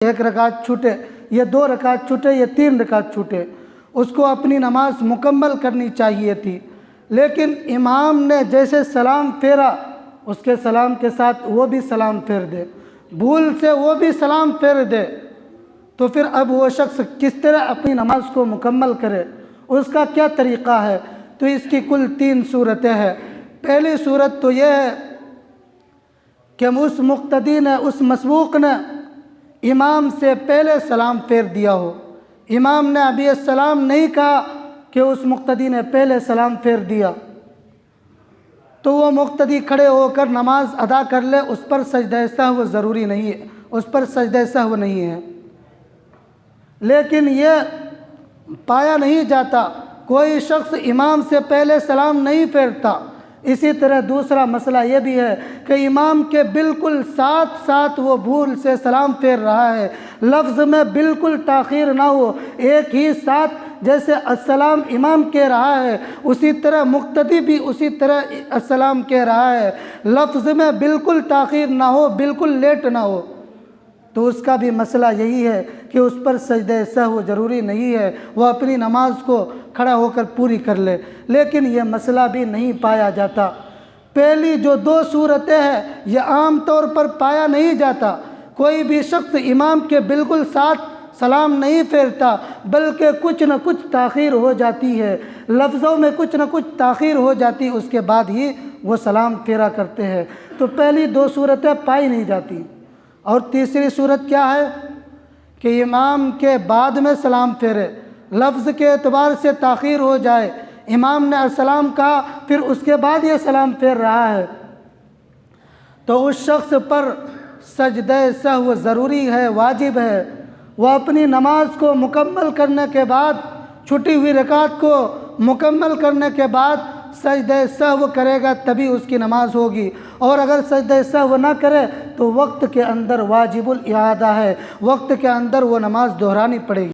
1 رکعت چھوٹے، یہ 2 رکعت چھوٹے، یہ 3 رکعت چھوٹے، اس کو اپنی نماز مکمل کرنی چاہیے تھی، لیکن امام نے جیسے سلام پھیرا اس کے سلام کے ساتھ وہ بھی سلام پھیر دے، بھول سے وہ بھی سلام پھیر دے، تو پھر اب وہ شخص کس طرح اپنی نماز کو مکمل کرے، اس کا کیا طریقہ ہے؟ تو اس کی کل 3 صورتیں ہیں۔ پہلی صورت تو یہ ہے کہ اس مقتدی نے، اس مسبوق نے امام سے پہلے سلام پھیر دیا ہو، امام نے ابھی السلام نہیں کہا کہ اس مقتدی نے پہلے سلام پھیر دیا، تو وہ مقتدی کھڑے ہو کر نماز ادا کر لے، اس پر سجدہ سہو ضروری نہیں ہے، اس پر سجدہ سہو نہیں ہے۔ لیکن یہ پایا نہیں جاتا، کوئی شخص امام سے پہلے سلام نہیں پھیرتا۔ اسی طرح دوسرا مسئلہ یہ بھی ہے کہ امام کے بالکل ساتھ ساتھ وہ بھول سے سلام پھیر رہا ہے، لفظ میں بالکل تاخیر نہ ہو، ایک ہی ساتھ جیسے السلام امام کہہ رہا ہے اسی طرح مقتدی بھی اسی طرح السلام کہہ رہا ہے، لفظ میں بالکل تاخیر نہ ہو، بالکل لیٹ نہ ہو، تو اس کا بھی مسئلہ یہی ہے کہ اس پر سجدہ سہو ضروری نہیں ہے، وہ اپنی نماز کو کھڑا ہو کر پوری کر لے۔ لیکن یہ مسئلہ بھی نہیں پایا جاتا۔ پہلی جو 2 صورتیں ہیں یہ عام طور پر پایا نہیں جاتا، کوئی بھی شخص امام کے بالکل ساتھ سلام نہیں پھیرتا، بلکہ کچھ نہ کچھ تاخیر ہو جاتی ہے، لفظوں میں کچھ نہ کچھ تاخیر ہو جاتی، اس کے بعد ہی وہ سلام پھیرا کرتے ہیں۔ تو پہلی 2 صورتیں پائی نہیں جاتی۔ اور تیسری صورت کیا ہے کہ امام کے بعد میں سلام پھیرے، لفظ کے اعتبار سے تاخیر ہو جائے، امام نے السلام کہا پھر اس کے بعد یہ سلام پھیر رہا ہے، تو اس شخص پر سجدہ سہو ضروری ہے، واجب ہے، وہ اپنی نماز کو مکمل کرنے کے بعد، چھٹی ہوئی رکعت کو مکمل کرنے کے بعد سجدہ سہو کرے گا تبھی اس کی نماز ہوگی، اور اگر سجدہ سہو نہ کرے تو وقت کے اندر واجب الاعادہ ہے، وقت کے اندر وہ نماز دہرانی پڑے گی۔